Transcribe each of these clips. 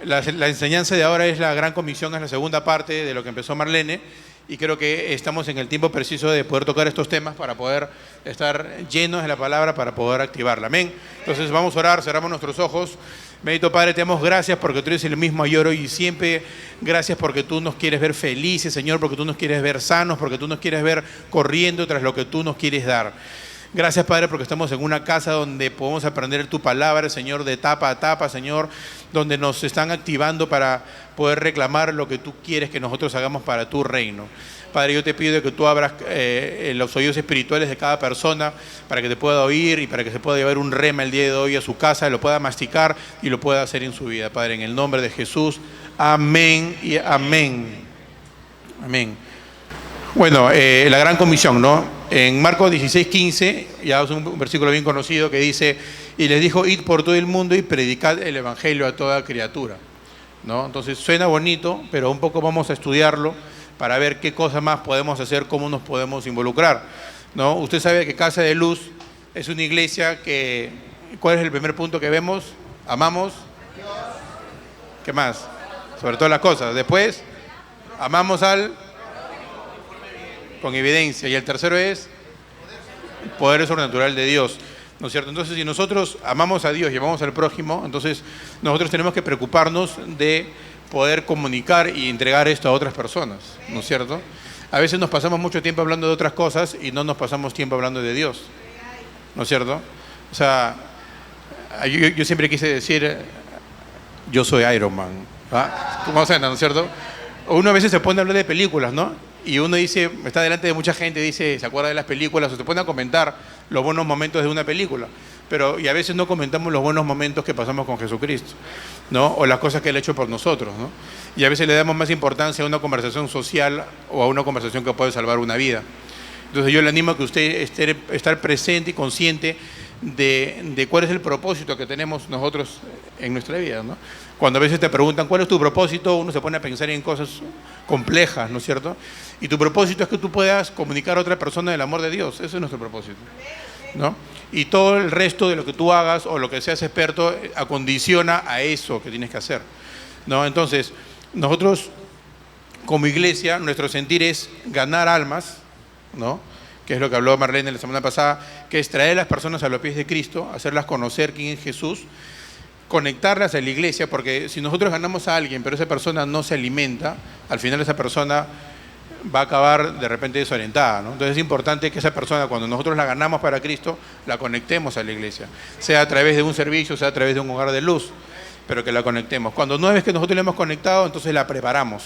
La enseñanza de ahora es la Gran Comisión, es la segunda parte de lo que empezó Marlene, y creo que estamos en el tiempo preciso de poder tocar estos temas para poder estar llenos de la palabra, para poder activarla. Amén. Entonces vamos a orar, cerramos nuestros ojos. Bendito Padre, te damos gracias porque tú eres el mismo ayer, hoy y siempre. Gracias porque tú nos quieres ver felices, Señor, porque tú nos quieres ver sanos, porque tú nos quieres ver corriendo tras lo que tú nos quieres dar. Gracias, Padre, porque estamos en una casa donde podemos aprender tu palabra, Señor, de etapa a etapa, Señor, donde nos están activando para poder reclamar lo que tú quieres que nosotros hagamos para tu reino. Padre, yo te pido que tú abras los oídos espirituales de cada persona para que te pueda oír y para que se pueda llevar un rema el día de hoy a su casa, lo pueda masticar y lo pueda hacer en su vida. Padre, en el nombre de Jesús, amén y amén. Amén. Bueno, la Gran Comisión, ¿no? En Marcos 16:15, ya es un versículo bien conocido que dice, y les dijo, id por todo el mundo y predicad el evangelio a toda criatura, ¿no? Entonces suena bonito, pero un poco vamos a estudiarlo para ver qué cosas más podemos hacer, cómo nos podemos involucrar, ¿no? Usted sabe que Casa de Luz es una iglesia que, ¿cuál es el primer punto que vemos? Amamos. ¿Qué más? Sobre todas las cosas. Después, amamos al... con evidencia. Y el tercero es poder sobrenatural de Dios, ¿no es cierto? Entonces, si nosotros amamos a Dios y amamos al prójimo, entonces nosotros tenemos que preocuparnos de poder comunicar y entregar esto a otras personas, ¿no es cierto? A veces nos pasamos mucho tiempo hablando de otras cosas y no nos pasamos tiempo hablando de Dios, ¿no es cierto? O sea, yo siempre quise decir, yo soy Iron Man, ¿ah? ¿Cómo suena, no es cierto? Uno a veces se pone a hablar de películas, ¿no? Y uno dice, está delante de mucha gente, dice, se acuerda de las películas, o se pone a comentar los buenos momentos de una película. Y a veces no comentamos los buenos momentos que pasamos con Jesucristo, ¿no? O las cosas que Él ha hecho por nosotros, ¿no? Y a veces le damos más importancia a una conversación social o a una conversación que puede salvar una vida. Entonces yo le animo a que usted esté presente y consciente de cuál es el propósito que tenemos nosotros en nuestra vida, ¿no? Cuando a veces te preguntan cuál es tu propósito, uno se pone a pensar en cosas complejas, ¿no es cierto? Y tu propósito es que tú puedas comunicar a otra persona el amor de Dios. Ese es nuestro propósito, ¿no? Y todo el resto de lo que tú hagas o lo que seas experto acondiciona a eso que tienes que hacer, ¿no? Entonces, nosotros como iglesia, nuestro sentir es ganar almas, ¿no? Que es lo que habló Marlene la semana pasada, que es traer a las personas a los pies de Cristo, hacerlas conocer quién es Jesús, conectarlas a la iglesia, porque si nosotros ganamos a alguien, pero esa persona no se alimenta, al final esa persona va a acabar de repente desorientada, ¿no? Entonces es importante que esa persona, cuando nosotros la ganamos para Cristo, la conectemos a la iglesia, sea a través de un servicio, sea a través de un hogar de luz, pero que la conectemos. Cuando no es que nosotros la hemos conectado, entonces la preparamos,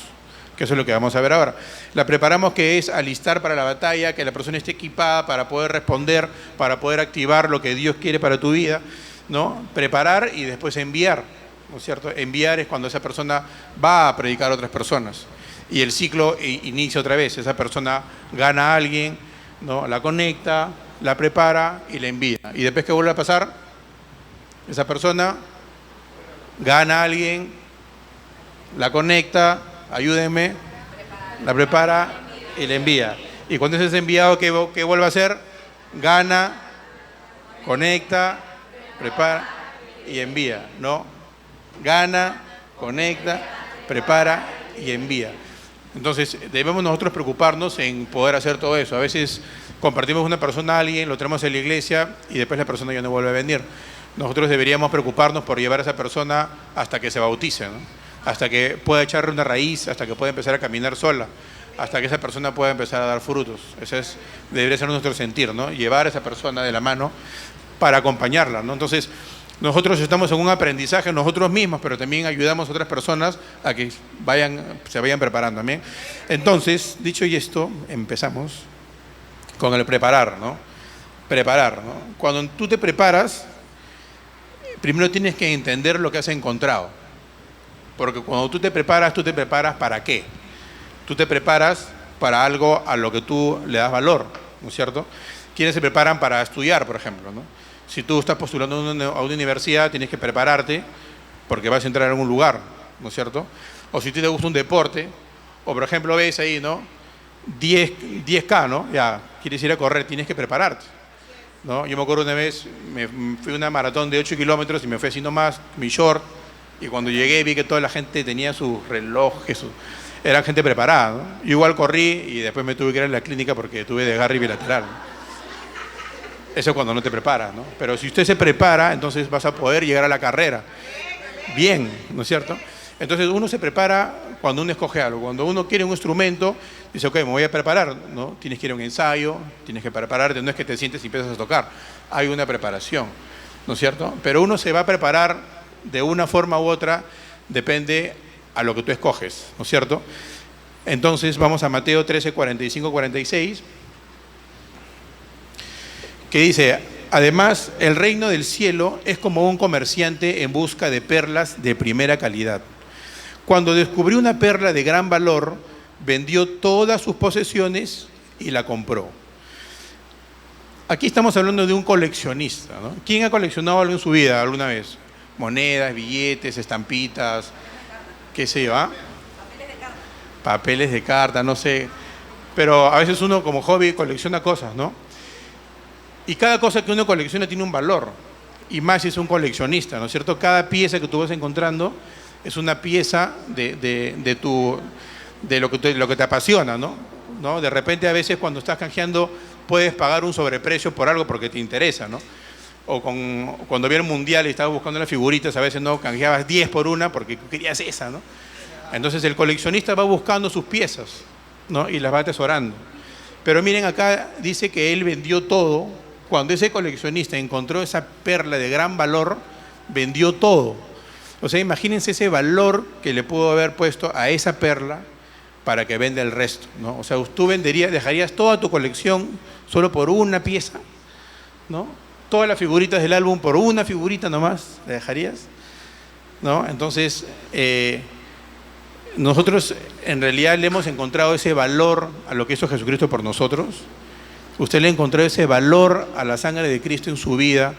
que eso es lo que vamos a ver ahora. La preparamos, que es alistar para la batalla, que la persona esté equipada para poder responder, para poder activar lo que Dios quiere para tu vida, ¿no? Preparar y después enviar, ¿no es cierto? Enviar es cuando esa persona va a predicar a otras personas y el ciclo inicia otra vez. Esa persona gana a alguien, ¿no? La conecta, la prepara y la envía. Y después que vuelve a pasar, esa persona gana a alguien, la conecta, ayúdenme, la prepara y la envía. Y cuando ese es enviado, ¿qué vuelve a hacer? Gana, conecta, prepara y envía, ¿no? Gana, conecta, prepara y envía. Entonces, debemos nosotros preocuparnos en poder hacer todo eso. A veces compartimos una persona a alguien, lo traemos a la iglesia y después la persona ya no vuelve a venir. Nosotros deberíamos preocuparnos por llevar a esa persona hasta que se bautice, ¿no? Hasta que pueda echarle una raíz, hasta que pueda empezar a caminar sola, hasta que esa persona pueda empezar a dar frutos. Ese debería ser nuestro sentir, ¿no? Llevar a esa persona de la mano para acompañarla, ¿no? Entonces, nosotros estamos en un aprendizaje nosotros mismos, pero también ayudamos a otras personas a que se vayan preparando, ¿amén? Entonces, dicho y esto, empezamos con el preparar, ¿no? Preparar, ¿no? Cuando tú te preparas, primero tienes que entender lo que has encontrado. Porque cuando tú te preparas ¿para qué? Tú te preparas para algo a lo que tú le das valor, ¿no es cierto? Quienes se preparan para estudiar, por ejemplo, ¿no? Si tú estás postulando a una universidad, tienes que prepararte porque vas a entrar en algún lugar, ¿no es cierto? O si te gusta un deporte, o por ejemplo ves ahí, ¿no? 10K, ¿no? Ya, quieres ir a correr, tienes que prepararte, ¿no? Yo me acuerdo una vez, me fui a una maratón de 8 kilómetros y me fui así nomás, mi short, Y cuando llegué vi que toda la gente tenía sus relojes, era gente preparada, ¿no? Yo igual corrí y después me tuve que ir a la clínica porque tuve desgarre bilateral, ¿no? Eso es cuando no te preparas, ¿no? Pero si usted se prepara, entonces vas a poder llegar a la carrera bien, ¿no es cierto? Entonces uno se prepara cuando uno escoge algo. Cuando uno quiere un instrumento, dice, ok, me voy a preparar, ¿no? Tienes que ir a un ensayo, tienes que prepararte, no es que te sientes y empiezas a tocar. Hay una preparación, ¿no es cierto? Pero uno se va a preparar de una forma u otra, depende a lo que tú escoges, ¿no es cierto? Entonces vamos a Mateo 13, 45, 46, que dice, además el reino del cielo es como un comerciante en busca de perlas de primera calidad. Cuando descubrió una perla de gran valor, vendió todas sus posesiones y la compró. Aquí estamos hablando de un coleccionista, ¿no? ¿Quién ha coleccionado algo en su vida alguna vez? Monedas, billetes, estampitas, qué sé yo, ¿ah? Papeles de carta, no sé. Pero a veces uno como hobby colecciona cosas, ¿no? Y cada cosa que uno colecciona tiene un valor. Y más si es un coleccionista, ¿no es cierto? Cada pieza que tú vas encontrando es una pieza de lo que te apasiona, ¿no? De repente a veces cuando estás canjeando puedes pagar un sobreprecio por algo porque te interesa, ¿no? O cuando viene el mundial y estabas buscando las figuritas, a veces no canjeabas 10 por una porque querías esa, ¿no? Entonces el coleccionista va buscando sus piezas, ¿no? Y las va atesorando. Pero miren, acá dice que él vendió todo. Cuando ese coleccionista encontró esa perla de gran valor, vendió todo. O sea, imagínense ese valor que le pudo haber puesto a esa perla para que venda el resto, ¿no? O sea, tú dejarías toda tu colección solo por una pieza, ¿no? Todas las figuritas del álbum por una figurita nomás, ¿la dejarías? ¿No? Entonces, nosotros en realidad le hemos encontrado ese valor a lo que hizo Jesucristo por nosotros. Usted le encontró ese valor a la sangre de Cristo en su vida,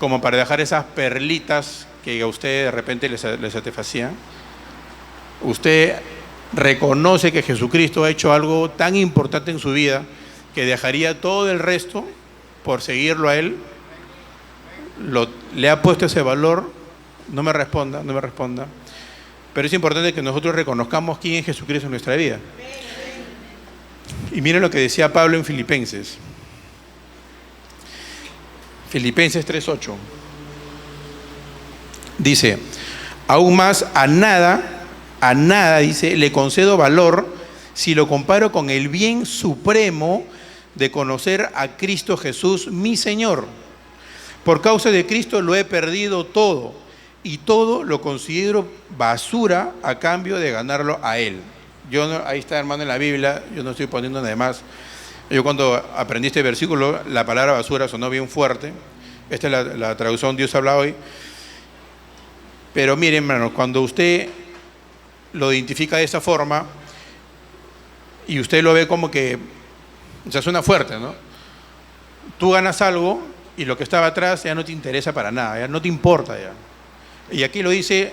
como para dejar esas perlitas que a usted de repente le satisfacían. Usted reconoce que Jesucristo ha hecho algo tan importante en su vida que dejaría todo el resto por seguirlo a Él. Le ha puesto ese valor. No me responda. Pero es importante que nosotros reconozcamos quién es Jesucristo en nuestra vida. Y miren lo que decía Pablo en Filipenses. Filipenses 3:8. Dice, aún más a nada, dice, le concedo valor si lo comparo con el bien supremo de conocer a Cristo Jesús, mi Señor. Por causa de Cristo lo he perdido todo y todo lo considero basura a cambio de ganarlo a Él. Ahí está, hermano, en la Biblia, yo no estoy poniendo nada más. Yo cuando aprendí este versículo, la palabra basura sonó bien fuerte. Esta es la traducción Dios habla hoy. Pero miren, hermanos, cuando usted lo identifica de esa forma y usted lo ve como que, o sea, suena fuerte, ¿no? Tú ganas algo y lo que estaba atrás ya no te interesa para nada, ya no te importa ya. Y aquí lo dice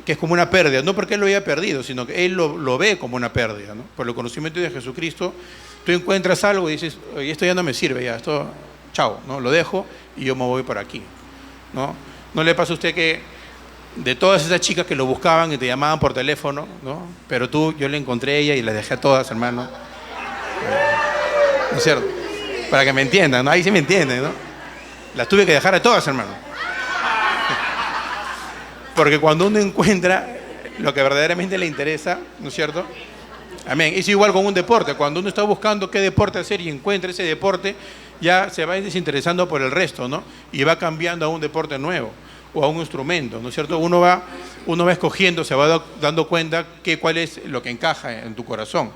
que es como una pérdida, no porque él lo haya perdido, sino que él lo ve como una pérdida, ¿no? Por el conocimiento de Jesucristo, tú encuentras algo y dices, oye, esto ya no me sirve, ya, esto, chao, ¿no? Lo dejo y yo me voy por aquí, ¿no? ¿No le pasa a usted que de todas esas chicas que lo buscaban y te llamaban por teléfono, ¿no? Pero yo le encontré a ella y las dejé a todas, hermano? ¿No es cierto? Para que me entiendan, ¿no? Ahí sí me entienden, ¿no? Las tuve que dejar a todas, hermano. Porque cuando uno encuentra lo que verdaderamente le interesa, ¿no es cierto? Amén. Es igual con un deporte. Cuando uno está buscando qué deporte hacer y encuentra ese deporte, ya se va desinteresando por el resto, ¿no? Y va cambiando a un deporte nuevo o a un instrumento, ¿no es cierto? Uno va escogiendo, se va dando cuenta cuál es lo que encaja en tu corazón,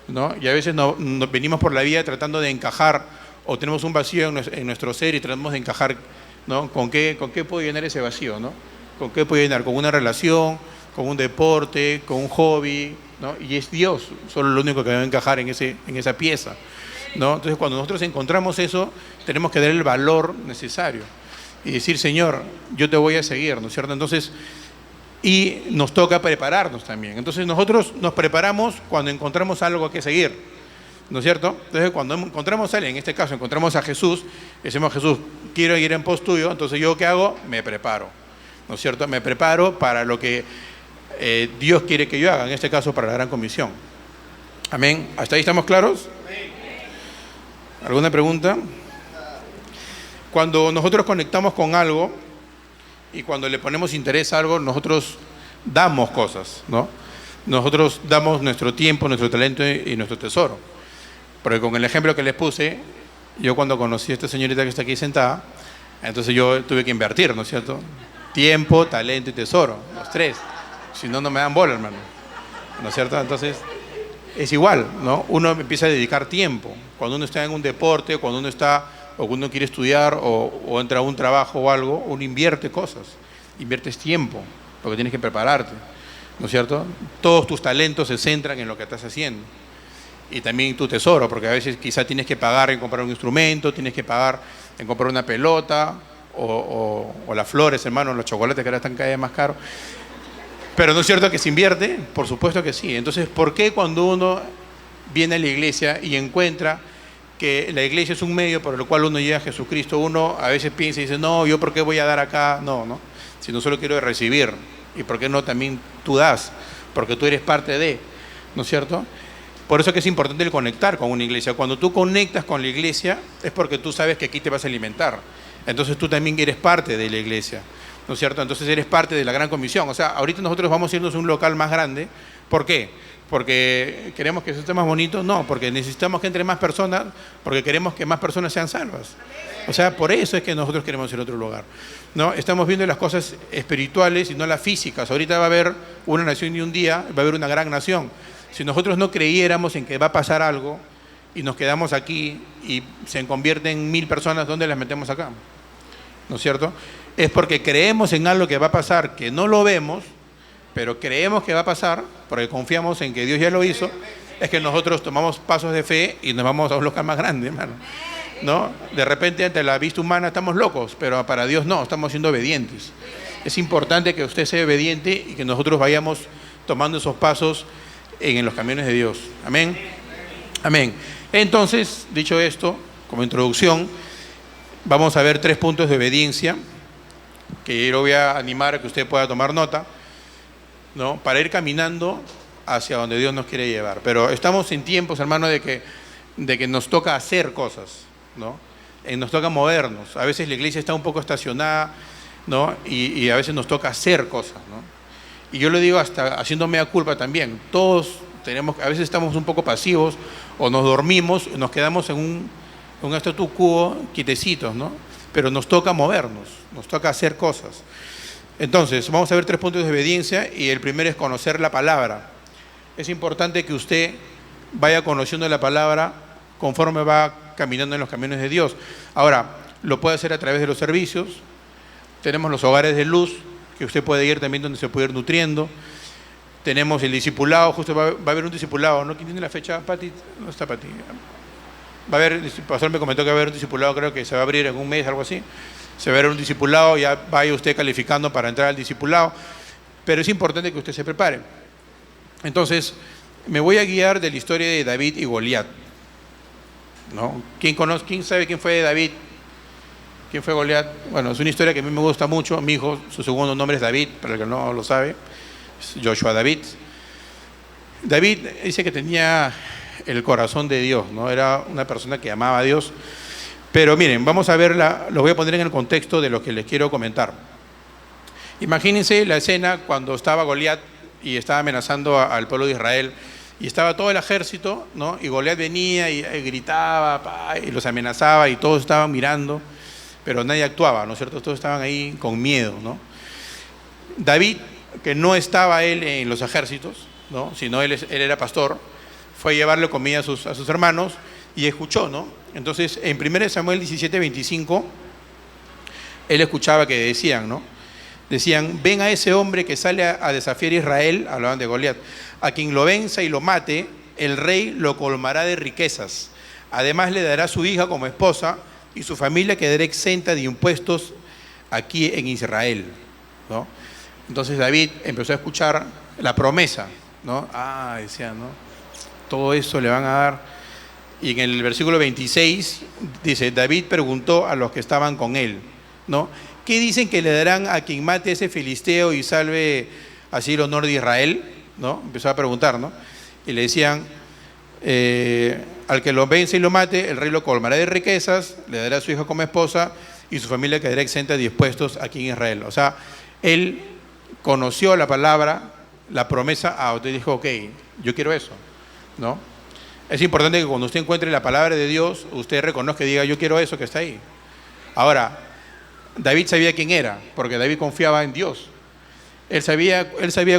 ¿no? Y a veces nos venimos por la vida tratando de encajar o tenemos un vacío en nuestro ser y tratamos de encajar, ¿no? ¿Con qué puedo llenar ese vacío, ¿no? ¿Con qué puedo llenar? Con una relación, con un deporte, con un hobby, ¿no? Y es Dios solo lo único que va a encajar en esa pieza, ¿no? Entonces cuando nosotros encontramos eso, tenemos que dar el valor necesario y decir, Señor, yo te voy a seguir, ¿no es cierto? Entonces, y nos toca prepararnos también. Entonces nosotros nos preparamos cuando encontramos algo que seguir, ¿no es cierto? Entonces cuando encontramos a Él, en este caso encontramos a Jesús, decimos, Jesús, quiero ir en pos tuyo, entonces yo ¿qué hago? Me preparo. ¿no es cierto? Me preparo para lo que Dios quiere que yo haga, en este caso para la gran comisión. Amén. ¿Hasta ahí estamos claros? ¿Alguna pregunta? Cuando nosotros conectamos con algo y cuando le ponemos interés a algo, nosotros damos cosas, ¿no? Nosotros damos nuestro tiempo, nuestro talento y nuestro tesoro. Porque con el ejemplo que les puse, yo cuando conocí a esta señorita que está aquí sentada, entonces yo tuve que invertir, ¿no es cierto? Tiempo, talento y tesoro, los tres. Si no, no me dan bola, hermano. ¿No es cierto? Entonces, es igual, ¿no? Uno empieza a dedicar tiempo. Cuando uno está en un deporte, cuando uno está, o cuando uno quiere estudiar, o entra a un trabajo o algo, uno invierte cosas. Inviertes tiempo, porque tienes que prepararte, ¿no es cierto? Todos tus talentos se centran en lo que estás haciendo. Y también tu tesoro, porque a veces quizá tienes que pagar en comprar un instrumento, tienes que pagar en comprar una pelota, o las flores, hermano, los chocolates que ahora están cada vez más caros. Pero ¿no es cierto que se invierte? Por supuesto que sí. Entonces, ¿por qué cuando uno viene a la iglesia y encuentra que la iglesia es un medio por el cual uno llega a Jesucristo, uno a veces piensa y dice, no, ¿yo por qué voy a dar acá? No, no. Si no solo quiero recibir. ¿Y por qué no también tú das? Porque tú eres parte de, ¿no es cierto? Por eso que es importante el conectar con una iglesia. Cuando tú conectas con la iglesia es porque tú sabes que aquí te vas a alimentar. Entonces tú también eres parte de la iglesia, ¿no es cierto? Entonces eres parte de la gran comisión. O sea, ahorita nosotros vamos a irnos a un local más grande. ¿Por qué? ¿Porque queremos que eso esté más bonito? No, porque necesitamos que entre más personas, porque queremos que más personas sean salvas. O sea, por eso es que nosotros queremos ir a otro lugar, ¿no? Estamos viendo las cosas espirituales y no las físicas. Ahorita va a haber una nación y un día va a haber una gran nación. Si nosotros no creyéramos en que va a pasar algo y nos quedamos aquí y se convierten en 1000 personas, ¿dónde las metemos acá? ¿No es cierto? Es porque creemos en algo que va a pasar, que no lo vemos, pero creemos que va a pasar, porque confiamos en que Dios ya lo hizo, es que nosotros tomamos pasos de fe y nos vamos a un local más grande, hermano, ¿no? De repente, ante la vista humana estamos locos, pero para Dios no, estamos siendo obedientes. Es importante que usted sea obediente y que nosotros vayamos tomando esos pasos en los caminos de Dios. Amén. Amén. Entonces, dicho esto, como introducción, vamos a ver 3 puntos de obediencia que yo voy a animar a que usted pueda tomar nota, ¿no? Para ir caminando hacia donde Dios nos quiere llevar. Pero estamos en tiempos, hermano, de que nos toca hacer cosas, ¿no? Nos toca movernos. A veces la iglesia está un poco estacionada, ¿no? Y a veces nos toca hacer cosas, ¿no? Y yo lo digo hasta haciendo mea culpa también. Todos tenemos, a veces estamos un poco pasivos o nos dormimos, nos quedamos en un statu quo quietecitos, ¿no? Pero nos toca movernos, nos toca hacer cosas. Entonces, vamos a ver 3 puntos de obediencia y el primero es conocer la palabra. Es importante que usted vaya conociendo la palabra conforme va caminando en los caminos de Dios. Ahora, lo puede hacer a través de los servicios. Tenemos los hogares de luz, que usted puede ir también donde se puede ir nutriendo. Tenemos el discipulado, justo va a haber un discipulado, ¿no? ¿Quién tiene la fecha? Pati, no está Pati. Va a haber, el pastor me comentó que va a haber un discipulado, creo que se va a abrir en un mes, algo así. Se va a ver un discipulado, ya vaya usted calificando para entrar al discipulado, pero es importante que usted se prepare. Entonces, me voy a guiar de la historia de David y Goliat, ¿no? ¿Quién sabe quién fue David? ¿Quién fue Goliat? Bueno, es una historia que a mí me gusta mucho. Mi hijo, su segundo nombre es David, para el que no lo sabe, es Joshua David. David dice que tenía el corazón de Dios, ¿no? Era una persona que amaba a Dios. Pero miren, vamos a verla, lo voy a poner en el contexto de lo que les quiero comentar. Imagínense la escena cuando estaba Goliat y estaba amenazando al pueblo de Israel y estaba todo el ejército, ¿no? Y Goliat venía y gritaba y los amenazaba y todos estaban mirando, pero nadie actuaba, ¿no es cierto? Todos estaban ahí con miedo, ¿no? David, que no estaba él en los ejércitos, ¿no? Sino él era pastor, fue a llevarle comida a sus hermanos y escuchó, ¿no? Entonces, en 1 Samuel 17:25, él escuchaba que decían, ¿no? Decían, ven a ese hombre que sale a desafiar a Israel, hablaban de Goliat, a quien lo venza y lo mate, el rey lo colmará de riquezas. Además le dará a su hija como esposa y su familia quedará exenta de impuestos aquí en Israel, ¿no? Entonces David empezó a escuchar la promesa, ¿no? Decían, ¿no? Todo eso le van a dar. Y en el versículo 26 dice, David preguntó a los que estaban con él, ¿no? ¿Qué dicen que le darán a quien mate a ese filisteo y salve así el honor de Israel? ¿No? Empezó a preguntar, ¿no? Y le decían, al que lo vence y lo mate, el rey lo colmará de riquezas, le dará a su hija como esposa y su familia quedará exenta de impuestos aquí en Israel. O sea, él conoció la palabra, la promesa, usted dijo, ok, yo quiero eso, ¿no? Es importante que cuando usted encuentre la palabra de Dios, usted reconozca y diga, yo quiero eso que está ahí. Ahora, David sabía quién era, porque David confiaba en Dios. Él sabía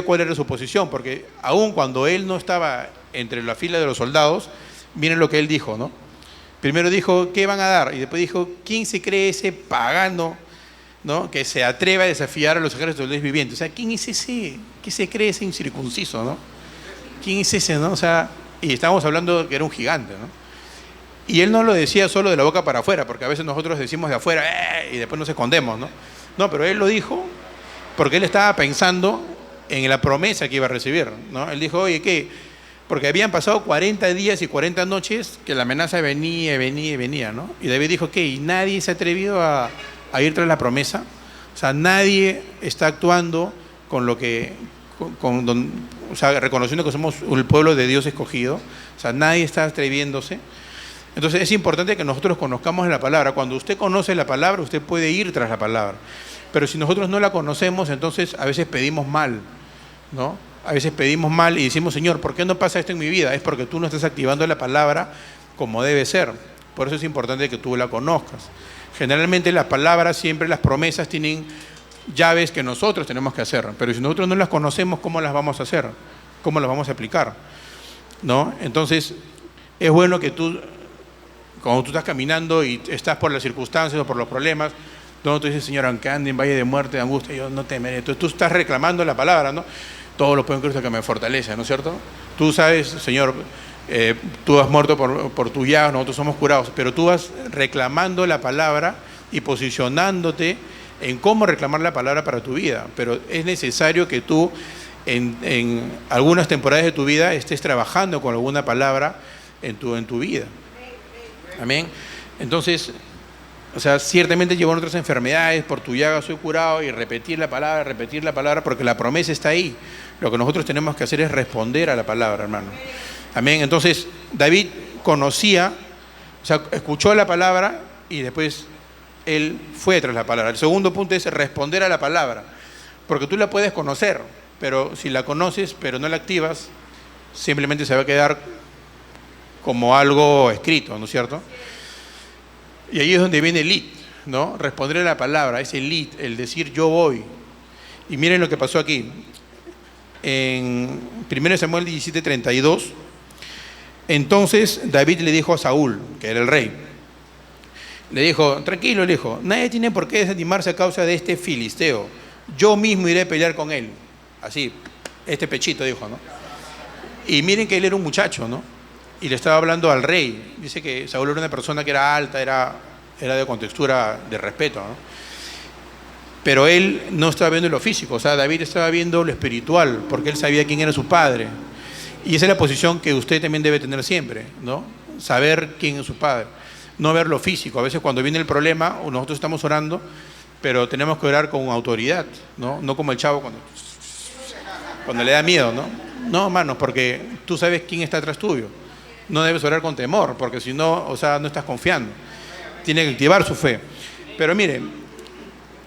cuál era su posición, porque aun cuando él no estaba entre la fila de los soldados, miren lo que él dijo, ¿no? Primero dijo, ¿qué van a dar? Y después dijo, ¿quién se cree ese pagano, ¿no?, que se atreva a desafiar a los ejércitos de los vivientes? O sea, ¿quién es ese que se cree ese incircunciso, ¿no? ¿Quién es ese, no? O sea, y estábamos hablando que era un gigante, ¿no? Y él no lo decía solo de la boca para afuera, porque a veces nosotros decimos de afuera, y después nos escondemos, ¿no? No, pero él lo dijo porque él estaba pensando en la promesa que iba a recibir, ¿no? Él dijo, oye, ¿qué? Porque habían pasado 40 días y 40 noches que la amenaza venía, ¿no? Y David dijo, ¿qué? ¿Y nadie se ha atrevido a ir tras la promesa? O sea, nadie está actuando con lo que, o sea, reconociendo que somos el pueblo de Dios escogido. O sea, nadie está atreviéndose. Entonces es importante que nosotros conozcamos la palabra. Cuando usted conoce la palabra, usted puede ir tras la palabra. Pero si nosotros no la conocemos, entonces a veces pedimos mal, ¿no? A veces pedimos mal y decimos, Señor, ¿por qué no pasa esto en mi vida? Es porque tú no estás activando la palabra como debe ser. Por eso es importante que tú la conozcas. Generalmente las palabras, siempre las promesas tienen llaves que nosotros tenemos que hacer. Pero si nosotros no las conocemos, ¿cómo las vamos a hacer? ¿Cómo las vamos a aplicar? ¿No? Entonces, es bueno que tú, cuando tú estás caminando y estás por las circunstancias o por los problemas, tú dices, Señor, aunque ande en valle de muerte, de angustia, yo no temeré. Entonces tú estás reclamando la palabra, ¿no? Todo lo puedo en Cristo que me fortalece, ¿no es cierto? Tú sabes, Señor, tú has muerto por tu llaga, nosotros somos curados, pero tú vas reclamando la palabra y posicionándote en cómo reclamar la palabra para tu vida. Pero es necesario que tú en algunas temporadas de tu vida estés trabajando con alguna palabra en tu vida. Amén. Entonces, o sea, ciertamente llevan otras enfermedades, por tu llaga soy curado, y repetir la palabra, porque la promesa está ahí. Lo que nosotros tenemos que hacer es responder a la palabra, hermano. Amén. Entonces, David conocía, o sea, escuchó la palabra y después él fue tras la palabra. El segundo punto es responder a la palabra, porque tú la puedes conocer, pero si la conoces pero no la activas, simplemente se va a quedar como algo escrito, ¿no es cierto? Y ahí es donde viene el lead, ¿no? Responder a la palabra, ese lead, el decir yo voy. Y miren lo que pasó aquí. En 1 Samuel 17:32, entonces David le dijo a Saúl, que era el rey, le dijo, tranquilo, le dijo, nadie tiene por qué desanimarse a causa de este filisteo. Yo mismo iré a pelear con él. Así, este pechito dijo, ¿no? Y miren que él era un muchacho, ¿no? Y le estaba hablando al rey. Dice que Saúl era una persona que era alta, era de contextura de respeto, ¿no? Pero él no estaba viendo lo físico, o sea, David estaba viendo lo espiritual, porque él sabía quién era su padre. Y esa es la posición que usted también debe tener siempre, ¿no? Saber quién es su padre, no ver lo físico. A veces cuando viene el problema, nosotros estamos orando, pero tenemos que orar con autoridad, ¿no? No como el chavo cuando le da miedo, ¿no? No, hermanos, porque tú sabes quién está atrás tuyo. No debes orar con temor, porque si no, o sea, no estás confiando. Tiene que activar su fe. Pero mire,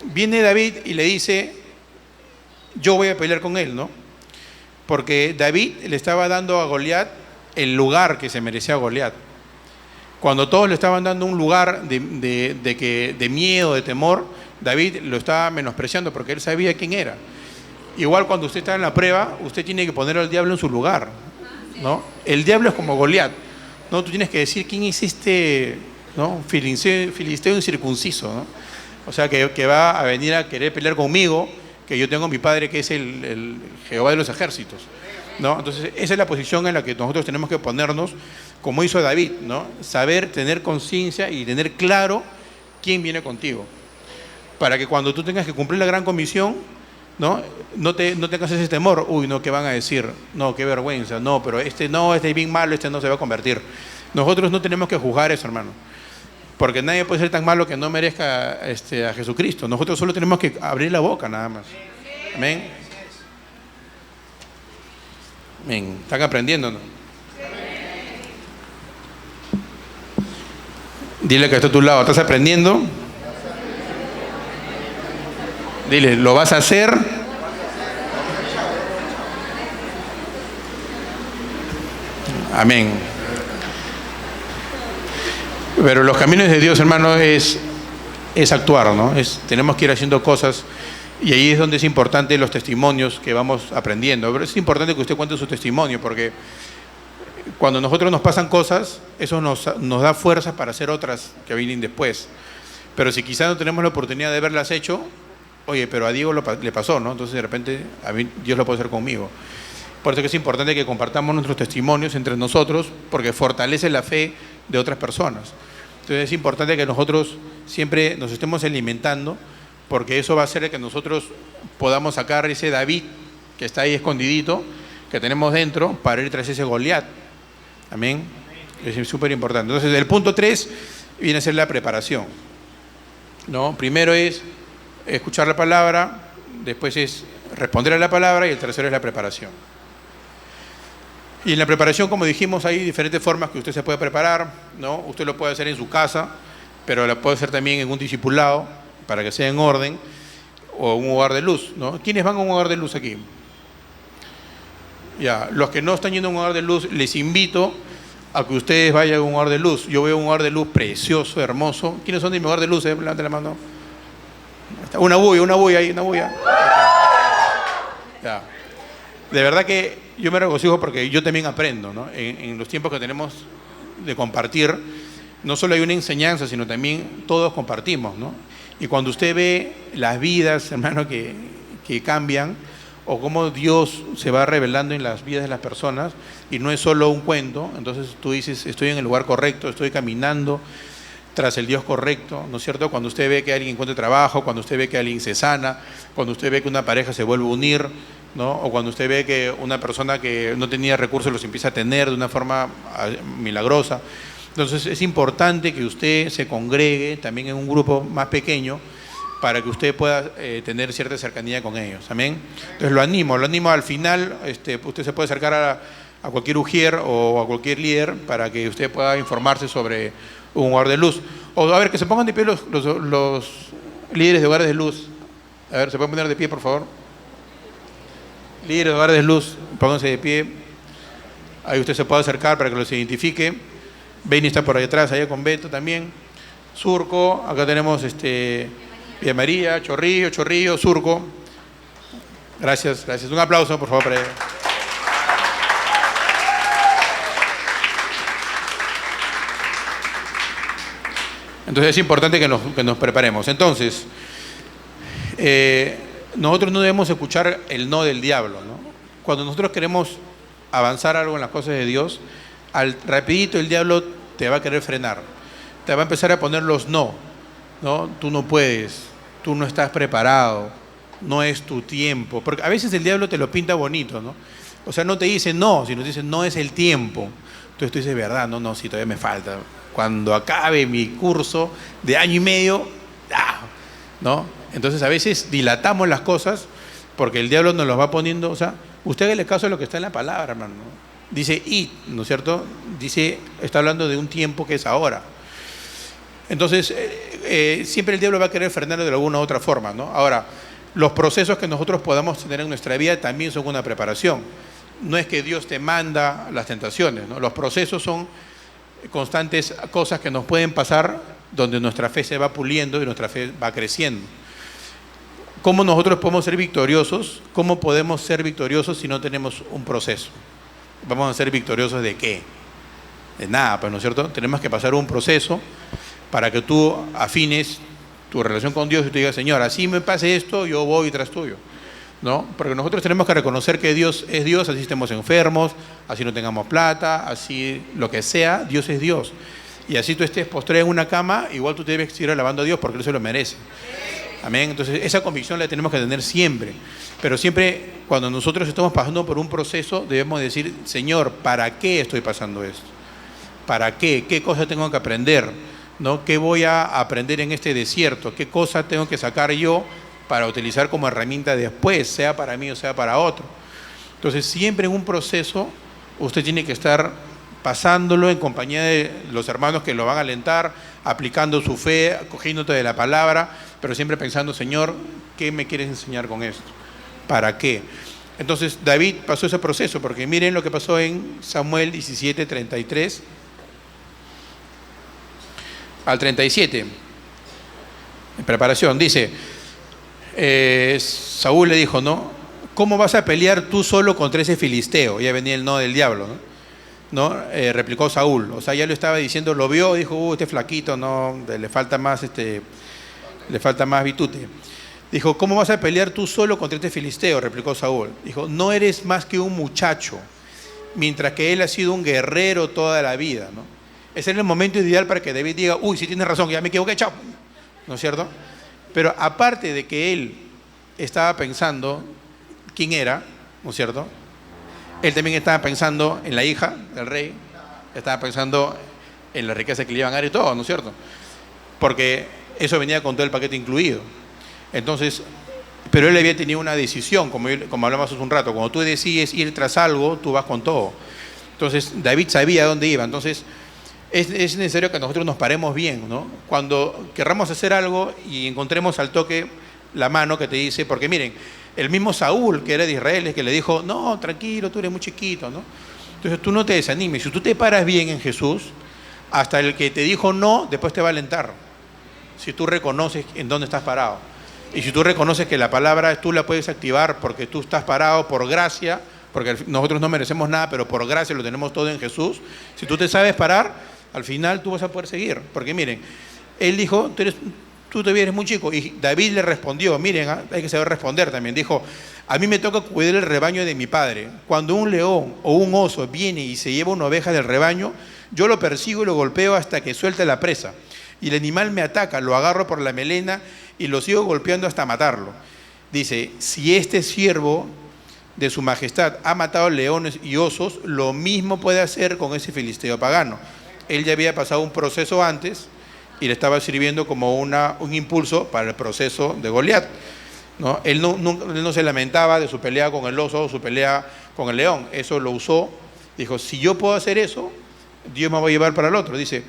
viene David y le dice, yo voy a pelear con él, ¿no? Porque David le estaba dando a Goliat el lugar que se merecía Goliat. Cuando todos le estaban dando un lugar de miedo, de temor, David lo estaba menospreciando porque él sabía quién era. Igual cuando usted está en la prueba, usted tiene que poner al diablo en su lugar, ¿no? El diablo es como Goliat, ¿no? Tú tienes que decir quién es este, ¿no? Filisteo incircunciso, ¿no? O sea, que va a venir a querer pelear conmigo, que yo tengo a mi padre que es el Jehová de los ejércitos, ¿no? Entonces, esa es la posición en la que nosotros tenemos que ponernos, como hizo David, ¿no? Saber, tener conciencia y tener claro quién viene contigo, para que cuando tú tengas que cumplir la gran comisión, no tengas ese temor, uy, no, ¿qué van a decir? No, qué vergüenza, no, pero este es bien malo, este no se va a convertir. Nosotros no tenemos que juzgar eso, hermano, Porque nadie puede ser tan malo que no merezca a Jesucristo. Nosotros solo tenemos que abrir la boca nada más. Amén. Amén. ¿Están aprendiendo, no? Dile que está a tu lado, ¿estás aprendiendo? Dile, ¿lo vas a hacer? Amén. Pero los caminos de Dios, hermano, es actuar, ¿no? Tenemos que ir haciendo cosas, y ahí es donde es importante los testimonios que vamos aprendiendo. Pero es importante que usted cuente su testimonio, porque cuando a nosotros nos pasan cosas, eso nos da fuerzas para hacer otras que vienen después. Pero si quizás no tenemos la oportunidad de haberlas hecho, oye, pero a Diego le pasó, ¿no? Entonces de repente a mí Dios lo puede hacer conmigo. Por eso que es importante que compartamos nuestros testimonios entre nosotros, porque fortalece la fe de otras personas. Entonces es importante que nosotros siempre nos estemos alimentando, porque eso va a hacer que nosotros podamos sacar ese David que está ahí escondidito, que tenemos dentro, para ir tras ese Goliat. Amén. Es súper importante. Entonces el punto 3 viene a ser la preparación, ¿no? Primero es escuchar la palabra, después es responder a la palabra, y el tercero es la preparación. Y en la preparación, como dijimos, hay diferentes formas que usted se puede preparar, ¿no? Usted lo puede hacer en su casa, pero lo puede hacer también en un discipulado, para que sea en orden, o en un hogar de luz, ¿no? ¿Quiénes van a un hogar de luz aquí? Ya, los que no están yendo a un hogar de luz, les invito a que ustedes vayan a un hogar de luz. Yo veo un hogar de luz precioso, hermoso. ¿Quiénes son de mi hogar de luz? Levanten la mano. Una bulla ahí, una bulla. Ya. De verdad que yo me regocijo porque yo también aprendo, ¿no? En los tiempos que tenemos de compartir, no solo hay una enseñanza, sino también todos compartimos, ¿no? Y cuando usted ve las vidas, hermano, que cambian, o cómo Dios se va revelando en las vidas de las personas, y no es solo un cuento, entonces tú dices, estoy en el lugar correcto, estoy caminando tras el Dios correcto, ¿no es cierto? Cuando usted ve que alguien encuentra trabajo, cuando usted ve que alguien se sana, cuando usted ve que una pareja se vuelve a unir, ¿no? O cuando usted ve que una persona que no tenía recursos los empieza a tener de una forma milagrosa. Entonces es importante que usted se congregue también en un grupo más pequeño, para que usted pueda tener cierta cercanía con ellos. Amén. Entonces lo animo al final, usted se puede acercar a cualquier ujier o a cualquier líder para que usted pueda informarse sobre un hogar de luz. O a ver, que se pongan de pie los líderes de hogares de luz. A ver, ¿se pueden poner de pie, por favor? Líderes de hogares de luz, pónganse de pie. Ahí usted se puede acercar para que los identifique. Beni está por ahí atrás, allá con Beto también. Surco, acá tenemos Villa María, Chorrillo, Surco. Gracias. Un aplauso, por favor, para ella. Entonces es importante que nos preparemos. Entonces, nosotros no debemos escuchar el no del diablo, ¿no? Cuando nosotros queremos avanzar algo en las cosas de Dios, rapidito el diablo te va a querer frenar. Te va a empezar a poner los no, ¿no? Tú no puedes, tú no estás preparado, no es tu tiempo. Porque a veces el diablo te lo pinta bonito, ¿no? O sea, no te dice no, sino te dice no es el tiempo. Entonces tú dices, verdad, no, sí, todavía me falta. Cuando acabe mi curso de año y medio, ¿no? Entonces a veces dilatamos las cosas porque el diablo nos los va poniendo. O sea, usted hágale caso a lo que está en la palabra, hermano, ¿no? Dice ¿no es cierto? Dice, está hablando de un tiempo que es ahora. Entonces, siempre el diablo va a querer frenarlo de alguna u otra forma, ¿no? Ahora, los procesos que nosotros podamos tener en nuestra vida también son una preparación. No es que Dios te manda las tentaciones, ¿no? Los procesos son constantes cosas que nos pueden pasar, donde nuestra fe se va puliendo y nuestra fe va creciendo. ¿Cómo nosotros podemos ser victoriosos? ¿Cómo podemos ser victoriosos si no tenemos un proceso? ¿Vamos a ser victoriosos de qué? De nada, pues, ¿no es cierto? Tenemos que pasar un proceso para que tú afines tu relación con Dios y tú digas, Señor, así me pase esto, yo voy tras tuyo, ¿no? Porque nosotros tenemos que reconocer que Dios es Dios, así estemos enfermos, así no tengamos plata, así lo que sea, Dios es Dios. Y así tú estés postrado en una cama, igual tú te debes seguir alabando a Dios porque Él se lo merece. Amén. Entonces esa convicción la tenemos que tener siempre. Pero siempre cuando nosotros estamos pasando por un proceso, debemos decir, Señor, ¿para qué estoy pasando esto? ¿Para qué? ¿Qué cosa tengo que aprender? ¿no? ¿Qué voy a aprender en este desierto? ¿Qué cosa tengo que sacar yo para utilizar como herramienta después, sea para mí o sea para otro? Entonces, siempre en un proceso, usted tiene que estar pasándolo en compañía de los hermanos que lo van a alentar, aplicando su fe, cogiéndote de la palabra, pero siempre pensando, Señor, ¿qué me quieres enseñar con esto? ¿Para qué? Entonces, David pasó ese proceso, porque miren lo que pasó en Samuel 17, 33 al 37. En preparación, dice, Saúl le dijo, ¿no? ¿Cómo vas a pelear tú solo contra ese filisteo? Ya venía el no del diablo, replicó Saúl. O sea, ya lo estaba diciendo, lo vio, dijo, este flaquito, no, le falta más vitute. Dijo, ¿cómo vas a pelear tú solo contra este filisteo? Replicó Saúl. Dijo, no eres más que un muchacho, mientras que él ha sido un guerrero toda la vida, ¿no? Ese es el momento ideal para que David diga, uy, si tienes razón, ya me equivoqué, chao. ¿No es cierto? Pero aparte de que él estaba pensando quién era, ¿no es cierto? Él también estaba pensando en la hija del rey, estaba pensando en la riqueza que le iban a dar y todo, ¿no es cierto? Porque eso venía con todo el paquete incluido. Entonces, pero él había tenido una decisión, como hablamos hace un rato, cuando tú decides ir tras algo, tú vas con todo. Entonces, David sabía dónde iba. Entonces, es necesario que nosotros nos paremos bien, ¿no? Cuando querramos hacer algo y encontremos al toque la mano que te dice, porque miren, el mismo Saúl, que era de Israel, es que le dijo, no, tranquilo, tú eres muy chiquito, ¿no? Entonces tú no te desanimes, si tú te paras bien en Jesús, hasta el que te dijo no, después te va a alentar, si tú reconoces en dónde estás parado. Y si tú reconoces que la palabra tú la puedes activar porque tú estás parado por gracia, porque nosotros no merecemos nada, pero por gracia lo tenemos todo en Jesús, si tú te sabes parar, al final tú vas a poder seguir. Porque miren, él dijo, tú todavía eres muy chico. Y David le respondió, miren, hay que saber responder también. Dijo, a mí me toca cuidar el rebaño de mi padre. Cuando un león o un oso viene y se lleva una oveja del rebaño, yo lo persigo y lo golpeo hasta que suelte la presa. Y el animal me ataca, lo agarro por la melena y lo sigo golpeando hasta matarlo. Dice, si este siervo de su majestad ha matado leones y osos, lo mismo puede hacer con ese filisteo pagano. Él ya había pasado un proceso antes y le estaba sirviendo como un impulso para el proceso de Goliat, ¿no? Él no se lamentaba de su pelea con el oso o su pelea con el león. Eso lo usó. Dijo, si yo puedo hacer eso, Dios me va a llevar para el otro. Dice,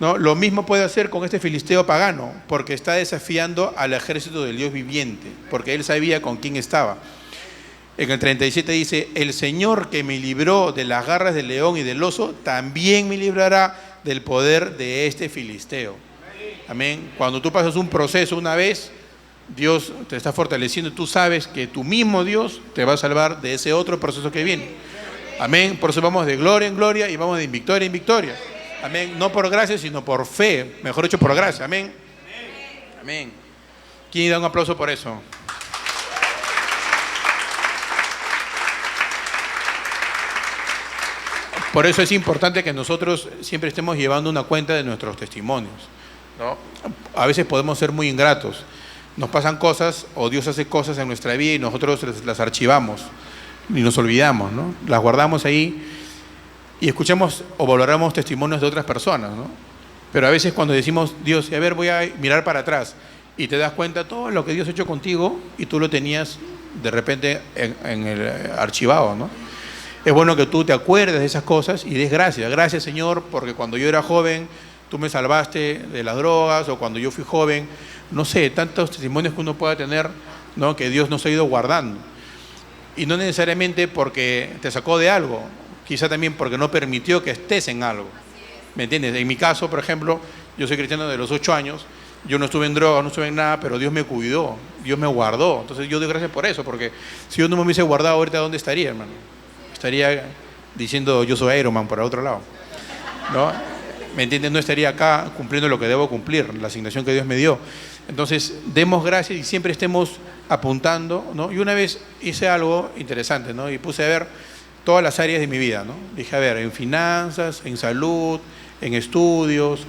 ¿no? Lo mismo puede hacer con este filisteo pagano, porque está desafiando al ejército del Dios viviente, porque él sabía con quién estaba. En el 37 dice, el Señor que me libró de las garras del león y del oso, también me librará del poder de este filisteo. Amén. Cuando tú pasas un proceso una vez, Dios te está fortaleciendo y tú sabes que tu mismo Dios te va a salvar de ese otro proceso que viene. Amén. Por eso vamos de gloria en gloria y vamos de victoria en victoria. Amén. No por gracia, sino por fe. Mejor hecho por gracia. Amén. Amén. ¿Quién da un aplauso por eso? Por eso es importante que nosotros siempre estemos llevando una cuenta de nuestros testimonios, ¿no? A veces podemos ser muy ingratos. Nos pasan cosas o Dios hace cosas en nuestra vida y nosotros las archivamos y nos olvidamos, ¿no? Las guardamos ahí y escuchamos o valoramos testimonios de otras personas, ¿no? Pero a veces cuando decimos, Dios, a ver, voy a mirar para atrás y te das cuenta de todo lo que Dios ha hecho contigo y tú lo tenías de repente en el archivado, ¿no? Es bueno que tú te acuerdes de esas cosas y des gracias. Gracias, Señor, porque cuando yo era joven, tú me salvaste de las drogas, o cuando yo fui joven, no sé, tantos testimonios que uno pueda tener, ¿no? Que Dios nos ha ido guardando. Y no necesariamente porque te sacó de algo, quizá también porque no permitió que estés en algo. ¿Me entiendes? En mi caso, por ejemplo, yo soy cristiano de los 8 años, yo no estuve en drogas, no estuve en nada, pero Dios me cuidó, Dios me guardó. Entonces yo doy gracias por eso, porque si yo no me hubiese guardado ahorita, ¿dónde estaría, hermano? Estaría diciendo yo soy Iron Man por el otro lado, ¿no? ¿Me entiendes? No estaría acá cumpliendo lo que debo cumplir, la asignación que Dios me dio. Entonces, demos gracias y siempre estemos apuntando, ¿no? Y una vez hice algo interesante, ¿no? Y puse a ver todas las áreas de mi vida, ¿no? Dije, a ver, en finanzas, en salud, en estudios,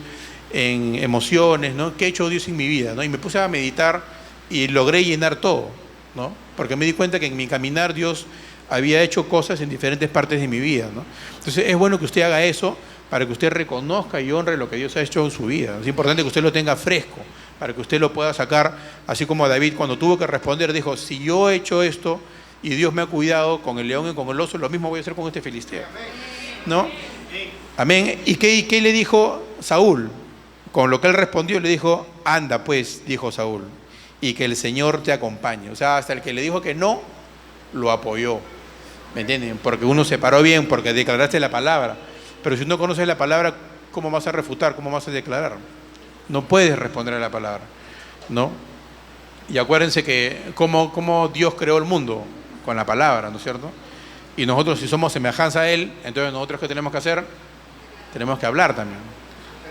en emociones, ¿no? ¿Qué ha hecho Dios en mi vida, ¿no? Y me puse a meditar y logré llenar todo, ¿no? Porque me di cuenta que en mi caminar Dios había hecho cosas en diferentes partes de mi vida, ¿no? Entonces es bueno que usted haga eso, para que usted reconozca y honre lo que Dios ha hecho en su vida. Es importante que usted lo tenga fresco, para que usted lo pueda sacar, así como David cuando tuvo que responder dijo, si yo he hecho esto y Dios me ha cuidado con el león y con el oso, lo mismo voy a hacer con este filisteo, ¿no? Amén. ¿Y qué le dijo Saúl? Con lo que él respondió le dijo, anda pues, dijo Saúl, y que el Señor te acompañe. O sea, hasta el que le dijo que no, lo apoyó. ¿Me entienden? Porque uno se paró bien, porque declaraste la palabra. Pero si no conoces la palabra, ¿cómo vas a refutar? ¿Cómo vas a declarar? No puedes responder a la palabra, ¿no? Y acuérdense que cómo Dios creó el mundo, con la palabra, ¿no es cierto? Y nosotros, si somos semejanza a Él, entonces nosotros, ¿qué tenemos que hacer? Tenemos que hablar también,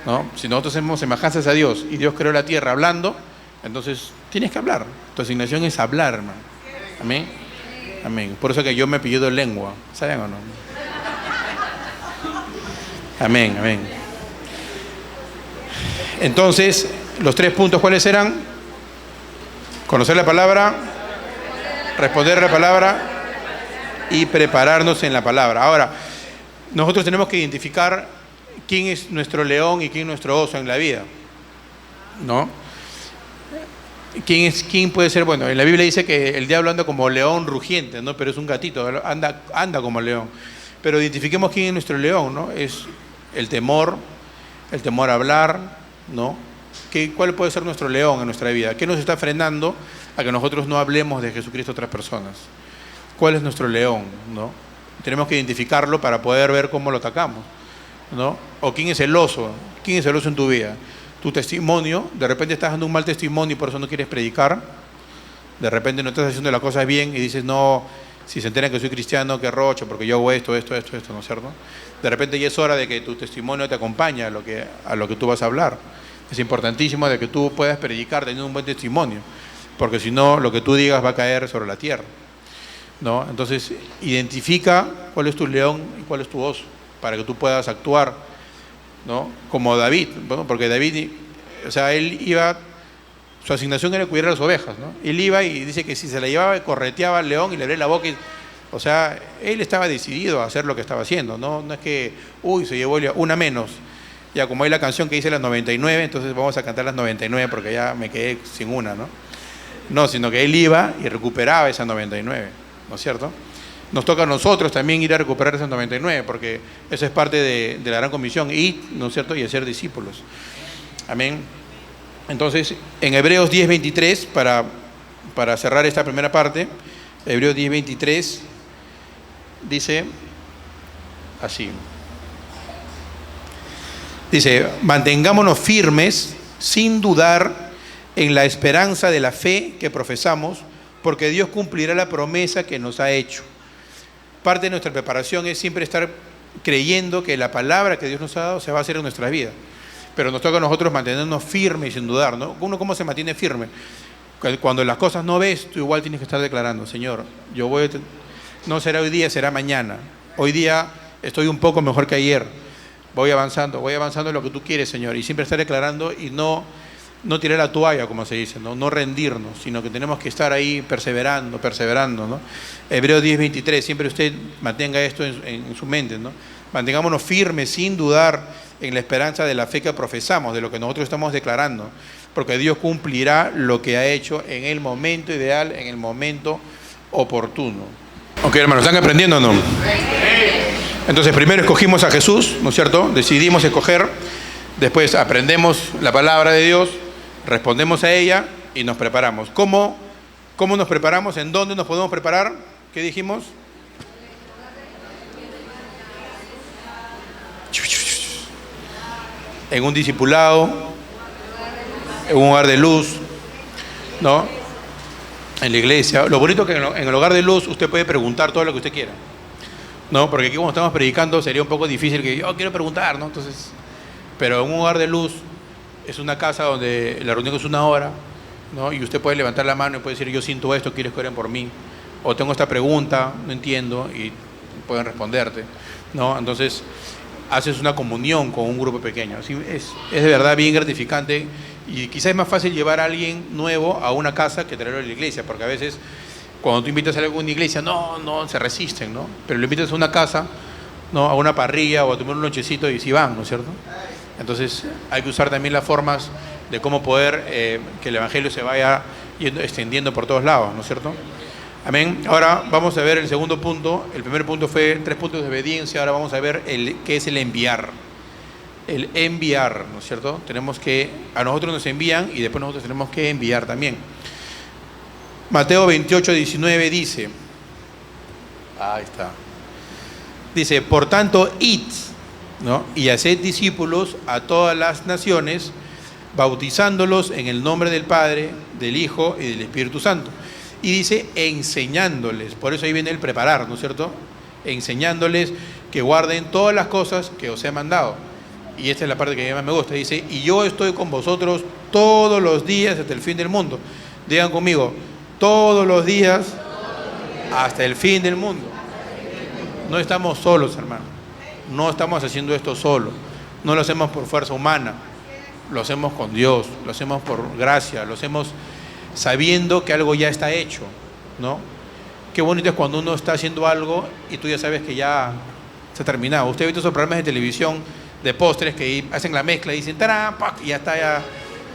¿no? Si nosotros somos semejanzas a Dios y Dios creó la tierra hablando, entonces tienes que hablar. Tu asignación es hablar, hermano. Amén. Amén. Por eso que yo me pido lengua, ¿saben o no? Amén, amén. Entonces, los 3 puntos, ¿cuáles eran? Conocer la palabra, responder a la palabra y prepararnos en la palabra. Ahora, nosotros tenemos que identificar quién es nuestro león y quién es nuestro oso en la vida, ¿no? ¿Quién puede ser? Bueno, en la Biblia dice que el diablo anda como león rugiente, ¿no? Pero es un gatito, anda como león. Pero identifiquemos quién es nuestro león, ¿no? Es el temor a hablar, ¿no? ¿Cuál puede ser nuestro león en nuestra vida? ¿Qué nos está frenando a que nosotros no hablemos de Jesucristo a otras personas? ¿Cuál es nuestro león, ¿no? Tenemos que identificarlo para poder ver cómo lo atacamos, ¿no? O quién es el oso. ¿Quién es el oso en tu vida? Tu testimonio. De repente estás dando un mal testimonio y por eso no quieres predicar. De repente no estás haciendo las cosas bien y dices, no, si se enteran que soy cristiano, qué rocho, porque yo hago esto, ¿no es cierto? De repente ya es hora de que tu testimonio te acompañe a lo que tú vas a hablar. Es importantísimo de que tú puedas predicar teniendo un buen testimonio, porque si no, lo que tú digas va a caer sobre la tierra, ¿no? Entonces, identifica cuál es tu león y cuál es tu oso, para que tú puedas actuar, ¿no? Como David, ¿no? Porque David, o sea, él iba, su asignación era cuidar a las ovejas, ¿no? Él iba y dice que si se la llevaba, correteaba al león y le abría la boca. O sea, él estaba decidido a hacer lo que estaba haciendo, ¿no? No es que, se llevó una menos. Ya como hay la canción que dice las 99, entonces vamos a cantar las 99 porque ya me quedé sin una, ¿no? No, sino que él iba y recuperaba esas 99, ¿no es cierto? Nos toca a nosotros también ir a recuperar esas 99, porque eso es parte de la gran comisión, ¿no es cierto? Y hacer discípulos. Amén. Entonces, en Hebreos 10:23, para cerrar esta primera parte, Hebreos 10:23 dice así. Dice, mantengámonos firmes sin dudar en la esperanza de la fe que profesamos, porque Dios cumplirá la promesa que nos ha hecho. Parte de nuestra preparación es siempre estar creyendo que la palabra que Dios nos ha dado se va a hacer en nuestras vidas. Pero nos toca a nosotros mantenernos firmes y sin dudar, ¿no? ¿Uno cómo se mantiene firme? Cuando las cosas no ves, tú igual tienes que estar declarando, Señor, no será hoy día, será mañana. Hoy día estoy un poco mejor que ayer. Voy avanzando en lo que tú quieres, Señor. Y siempre estar declarando y no tirar la toalla, como se dice, no rendirnos, sino que tenemos que estar ahí perseverando, ¿no? Hebreos 10:23, siempre usted mantenga esto en su mente, ¿no? Mantengámonos firmes sin dudar en la esperanza de la fe que profesamos, de lo que nosotros estamos declarando, porque Dios cumplirá lo que ha hecho en el momento ideal, en el momento oportuno. Ok, hermanos, ¿están aprendiendo o no? Entonces, primero escogimos a Jesús, ¿no es cierto? Decidimos escoger, después aprendemos la palabra de Dios, respondemos a ella y nos preparamos. ¿Cómo nos preparamos? ¿En dónde nos podemos preparar? ¿Qué dijimos? En un discipulado, en un hogar de luz, ¿no? En la iglesia. Lo bonito es que en el hogar de luz usted puede preguntar todo lo que usted quiera, ¿no? Porque aquí como estamos predicando sería un poco difícil que yo quiero preguntar, ¿no? Entonces, pero en un hogar de luz es una casa donde la reunión es 1 hora, ¿no? Y usted puede levantar la mano y puede decir, yo siento esto, quiero que oren por mí, o tengo esta pregunta, no entiendo, y pueden responderte, ¿no? Entonces haces una comunión con un grupo pequeño. Así es de verdad bien gratificante, y quizás es más fácil llevar a alguien nuevo a una casa que traerlo a la iglesia, porque a veces cuando tú invitas a alguien a una iglesia, no, se resisten, ¿no? Pero lo invitas a una casa ¿no?, a una parrilla o a tomar un lonchecito y si van, ¿no es cierto? Entonces hay que usar también las formas de cómo poder que el Evangelio se vaya extendiendo por todos lados, ¿no es cierto? Amén. Ahora vamos a ver el segundo punto. El primer punto fue 3 puntos de obediencia. Ahora vamos a ver qué es el enviar. El enviar, ¿no es cierto? Tenemos que, a nosotros nos envían y después nosotros tenemos que enviar también. Mateo 28, 19 dice, ahí está, dice, por tanto, id, ¿no?, y haced discípulos a todas las naciones, bautizándolos en el nombre del Padre, del Hijo y del Espíritu Santo. Y dice, enseñándoles, por eso ahí viene el preparar, ¿no es cierto? Enseñándoles que guarden todas las cosas que os he mandado. Y esta es la parte que a mí más me gusta. Dice, y yo estoy con vosotros todos los días hasta el fin del mundo. Digan conmigo, todos los días hasta el fin del mundo. No estamos solos, hermano. No estamos haciendo esto solo. No lo hacemos por fuerza humana. Lo hacemos con Dios. Lo hacemos por gracia. Lo hacemos sabiendo que algo ya está hecho, ¿no? Qué bonito es cuando uno está haciendo algo y tú ya sabes que ya se ha terminado. Usted ha visto esos programas de televisión de postres que hacen la mezcla y dicen ¡tarán! ¡Pac! Y ya está, ya,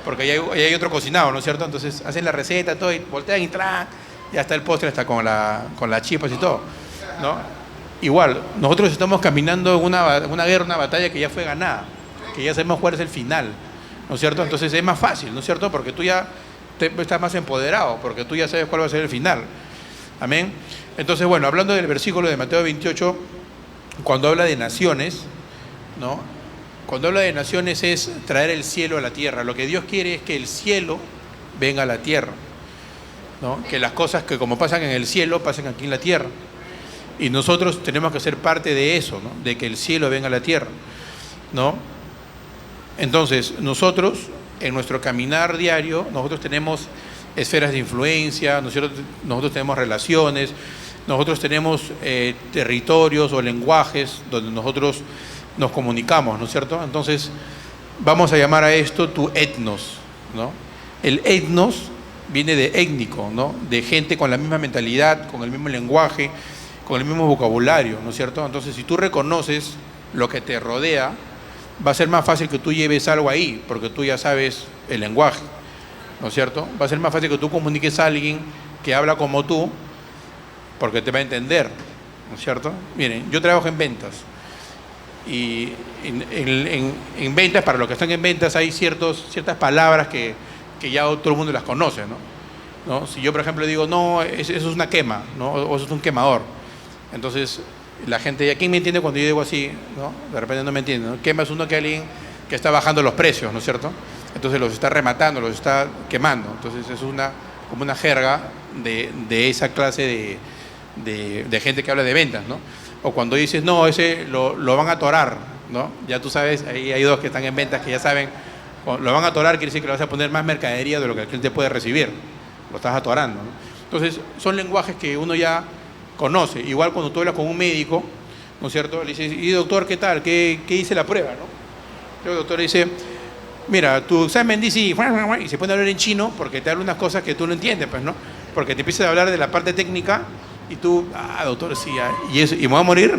porque ya hay otro cocinado, ¿no es cierto? Entonces hacen la receta, todo, y voltean y ¡tarán! Ya está el postre, hasta con las chispas y todo, ¿no? Igual, nosotros estamos caminando en una guerra, una batalla que ya fue ganada, que ya sabemos cuál es el final, ¿no es cierto? Entonces es más fácil, ¿no es cierto? Porque tú ya estás más empoderado, porque tú ya sabes cuál va a ser el final. Amén. Entonces, bueno, hablando del versículo de Mateo 28, cuando habla de naciones, ¿no?, cuando habla de naciones es traer el cielo a la tierra. Lo que Dios quiere es que el cielo venga a la tierra, ¿no?, que las cosas que como pasan en el cielo pasen aquí en la tierra. Y nosotros tenemos que ser parte de eso, ¿no?, de que el cielo venga a la tierra, ¿no? Entonces, nosotros, en nuestro caminar diario, nosotros tenemos esferas de influencia, nosotros tenemos relaciones, nosotros tenemos territorios o lenguajes donde nosotros nos comunicamos, ¿no es cierto? Entonces, vamos a llamar a esto tu etnos, ¿no? El etnos viene de étnico, ¿no?, de gente con la misma mentalidad, con el mismo lenguaje, con el mismo vocabulario, ¿no es cierto? Entonces, si tú reconoces lo que te rodea, va a ser más fácil que tú lleves algo ahí, porque tú ya sabes el lenguaje, ¿no es cierto? Va a ser más fácil que tú comuniques a alguien que habla como tú, porque te va a entender, ¿no es cierto? Miren, yo trabajo en ventas, y en ventas, para los que están en ventas, hay ciertas palabras que ya todo el mundo las conoce, ¿no? Si yo, por ejemplo, digo, no, eso es una quema, ¿no?, o eso es un quemador, entonces la gente, ¿ya quién me entiende cuando yo digo así? ¿No? De repente no me entiende, ¿no? Quema es uno que alguien que está bajando los precios, ¿no es cierto? Entonces los está rematando, los está quemando. Entonces es como una jerga de esa clase de gente que habla de ventas, ¿no? O cuando dices, no, ese lo van a atorar, ¿no? Ya tú sabes, ahí hay dos que están en ventas que ya saben, lo van a atorar quiere decir que le vas a poner más mercadería de lo que el cliente puede recibir. Lo estás atorando, ¿no? Entonces son lenguajes que uno ya conoce. Igual cuando tú hablas con un médico, ¿no es cierto? Le dices, y doctor, ¿qué tal? ¿Qué hice la prueba, no? El doctor dice, mira, tu examen dice, y se pone a hablar en chino porque te habla unas cosas que tú no entiendes, pues, ¿no? Porque te empieza a hablar de la parte técnica y tú, doctor, sí, ¿y me voy a morir?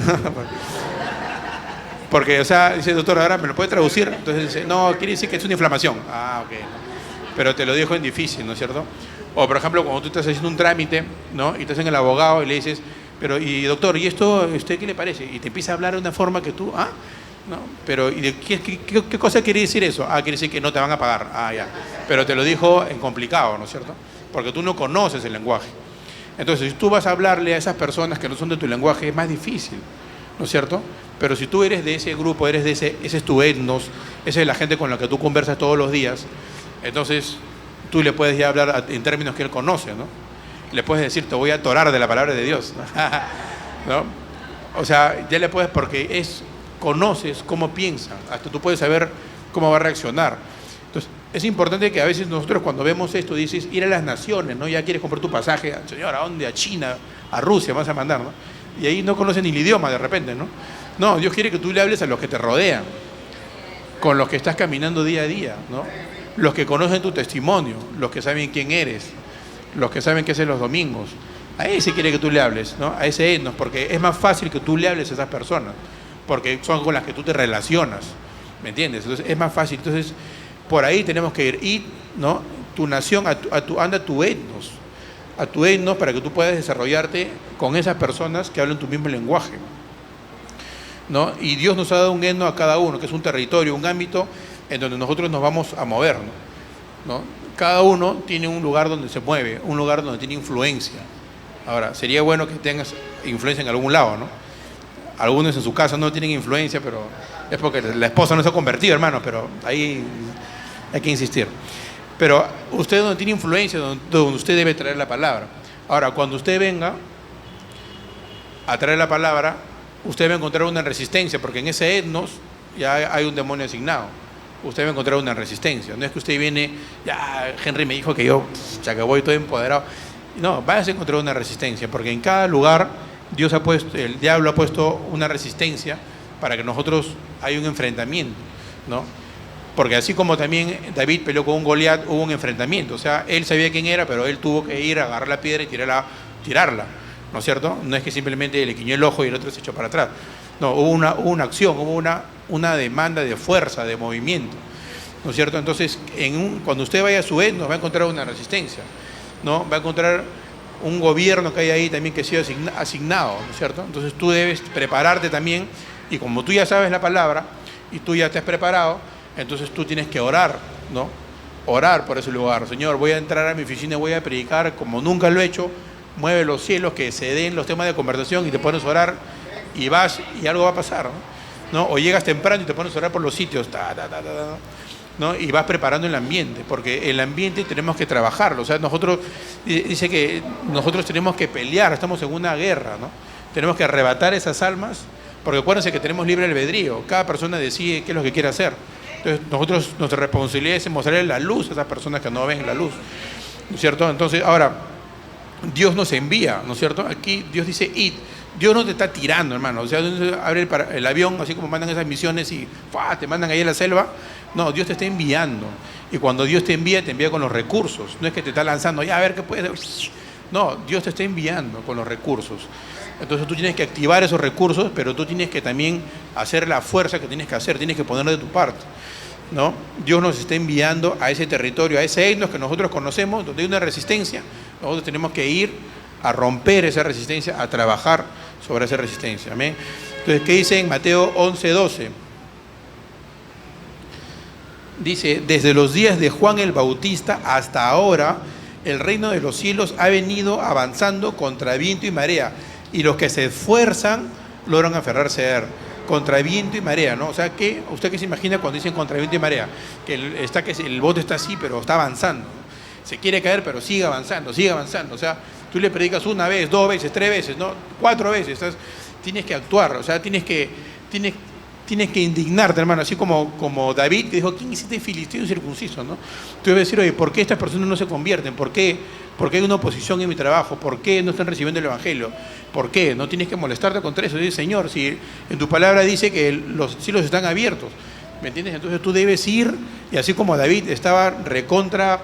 Porque, o sea, dice, doctor, ahora me lo puede traducir. Entonces dice, no, quiere decir que es una inflamación. Ok. Pero te lo dijo en difícil, ¿no es cierto? O, por ejemplo, cuando tú estás haciendo un trámite, ¿no?, y estás en el abogado y le dices, pero, y doctor, ¿y esto a usted qué le parece? Y te empieza a hablar de una forma que tú, ¿no? Pero, ¿y qué cosa quiere decir eso? Quiere decir que no te van a pagar. Ya. Pero te lo dijo en complicado, ¿no es cierto? Porque tú no conoces el lenguaje. Entonces, si tú vas a hablarle a esas personas que no son de tu lenguaje, es más difícil, ¿no es cierto? Pero si tú eres de ese grupo, ese es tu etnos, esa es la gente con la que tú conversas todos los días, entonces tú le puedes ya hablar en términos que él conoce, ¿no? Le puedes decir, te voy a atorar de la palabra de Dios, ¿no? O sea, ya le puedes, porque conoces cómo piensa, hasta tú puedes saber cómo va a reaccionar. Entonces, es importante que a veces nosotros cuando vemos esto, dices, ir a las naciones, ¿no? Ya quieres comprar tu pasaje, señor, ¿a dónde? A China, a Rusia, vas a mandar, ¿no? Y ahí no conocen ni el idioma de repente, ¿no? No, Dios quiere que tú le hables a los que te rodean, con los que estás caminando día a día, ¿no? Los que conocen tu testimonio, los que saben quién eres, los que saben qué haces los domingos. A ese quiere que tú le hables, ¿no? A ese etnos, porque es más fácil que tú le hables a esas personas. porque son con las que tú te relacionas, ¿me entiendes? Entonces es más fácil. Entonces por ahí tenemos que ir. Y, ¿no?, tu nación, anda a tu etnos para que tú puedas desarrollarte con esas personas que hablan tu mismo lenguaje, ¿no? Y Dios nos ha dado un etno a cada uno, que es un territorio, un ámbito en donde nosotros nos vamos a mover, ¿no? Cada uno tiene un lugar donde se mueve, un lugar donde tiene influencia. Ahora, sería bueno que tengas influencia en algún lado, ¿no? Algunos en su casa no tienen influencia, pero es porque la esposa no se ha convertido, hermano, pero ahí hay que insistir. Pero usted donde tiene influencia, donde usted debe traer la palabra. Ahora, cuando usted venga a traer la palabra, usted va a encontrar una resistencia, porque en ese etnos ya hay un demonio asignado. Usted va a encontrar una resistencia. No es que usted viene, ya Henry me dijo que yo, ya que voy todo empoderado. No, vas a encontrar una resistencia, porque en cada lugar Dios ha puesto, el diablo ha puesto una resistencia para que nosotros haya un enfrentamiento, ¿no? Porque así como también David peleó con un Goliat, hubo un enfrentamiento. O sea, él sabía quién era, pero él tuvo que ir a agarrar la piedra y tirarla, ¿no es cierto? No es que simplemente le quiñó el ojo y el otro se echó para atrás. No, hubo una acción, hubo una demanda de fuerza, de movimiento, ¿no es cierto? Entonces, cuando usted vaya a su etno, va a encontrar una resistencia, ¿no? Va a encontrar un gobierno que hay ahí también que ha sido asignado, ¿no es cierto? Entonces tú debes prepararte también, y como tú ya sabes la palabra y tú ya te has preparado, entonces tú tienes que orar, ¿no? Orar por ese lugar. Señor, voy a entrar a mi oficina y voy a predicar como nunca lo he hecho. Mueve los cielos, que se den los temas de conversación y te pones a orar y vas y algo va a pasar, ¿no? O llegas temprano y te pones a orar por los sitios, ¿no? Y vas preparando el ambiente, porque el ambiente tenemos que trabajarlo. O sea, dice que nosotros tenemos que pelear, estamos en una guerra, ¿no? Tenemos que arrebatar esas almas, porque acuérdense que tenemos libre albedrío, cada persona decide qué es lo que quiere hacer. Entonces nuestra responsabilidad es mostrarle la luz a esas personas que no ven la luz, ¿no es cierto? Entonces ahora Dios nos envía, ¿no es cierto? Aquí Dios dice id. Dios no te está tirando, hermano. O sea, abre el avión, así como mandan esas misiones y te mandan ahí a la selva. No, Dios te está enviando. Y cuando Dios te envía con los recursos. No es que te está lanzando, ya a ver qué puedes. No, Dios te está enviando con los recursos. Entonces tú tienes que activar esos recursos, pero tú tienes que también hacer la fuerza que tienes que hacer, tienes que poner de tu parte, ¿no? Dios nos está enviando a ese territorio, a ese etnos que nosotros conocemos, donde hay una resistencia. Nosotros tenemos que ir a romper esa resistencia, a trabajar sobre esa resistencia. Amén. Entonces, ¿qué dice en Mateo 11:12? Dice, desde los días de Juan el Bautista hasta ahora, el reino de los cielos ha venido avanzando contra viento y marea, y los que se esfuerzan logran aferrarse a él. Contra viento y marea, ¿no? O sea, ¿usted qué se imagina cuando dicen contra viento y marea? Que el bote está así, pero está avanzando. Se quiere caer, pero sigue avanzando, sigue avanzando. O sea, tú le predicas una vez, 2 veces, 3 veces, ¿no? 4 veces. Tienes que actuar, o sea, tienes que indignarte, hermano. Así como David, que dijo, ¿quién es este filisteo incircunciso, no? Tú debes decir, oye, ¿por qué estas personas no se convierten? ¿Por qué hay una oposición en mi trabajo? ¿Por qué no están recibiendo el Evangelio? ¿Por qué? No tienes que molestarte contra eso. Dice, Señor, si en tu palabra dice que los cielos están abiertos, ¿me entiendes? Entonces tú debes ir, y así como David estaba recontra,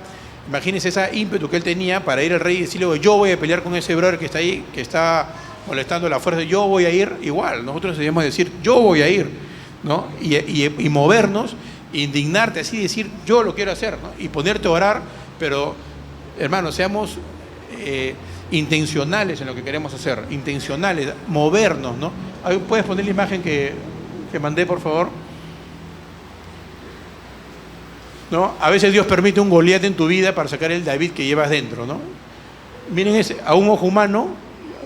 imagínense ese ímpetu que él tenía para ir al rey y decirle, yo voy a pelear con ese brother que está ahí, que está molestando la fuerza, yo voy a ir igual. Nosotros debemos decir, yo voy a ir, ¿no? Y movernos, indignarte así, decir, yo lo quiero hacer, ¿no? Y ponerte a orar, pero, hermanos, seamos intencionales en lo que queremos hacer, intencionales, movernos, ¿no? ¿Puedes poner la imagen que mandé, por favor? ¿No? A veces Dios permite un Goliat en tu vida para sacar el David que llevas dentro, ¿no? Miren, a un ojo humano,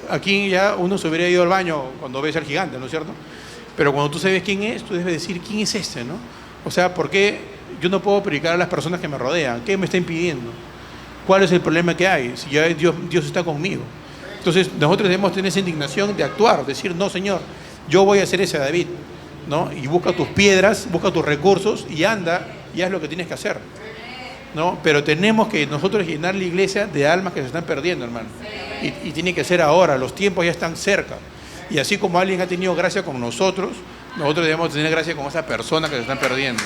aquí ya uno se hubiera ido al baño cuando ves al gigante, ¿no es cierto? Pero cuando tú sabes quién es, tú debes decir, ¿quién es este, no? O sea, ¿por qué yo no puedo predicar a las personas que me rodean? ¿Qué me está impidiendo? ¿Cuál es el problema que hay? Si ya Dios está conmigo. Entonces, nosotros debemos tener esa indignación de actuar, decir, no, Señor, yo voy a hacer ese David, ¿no? Y busca tus piedras, busca tus recursos y anda y haz lo que tienes que hacer, ¿no? Pero tenemos que nosotros llenar la iglesia de almas que se están perdiendo, hermano. Y tiene que ser ahora, los tiempos ya están cerca. Y así como alguien ha tenido gracia con nosotros debemos tener gracia con esa persona que se están perdiendo.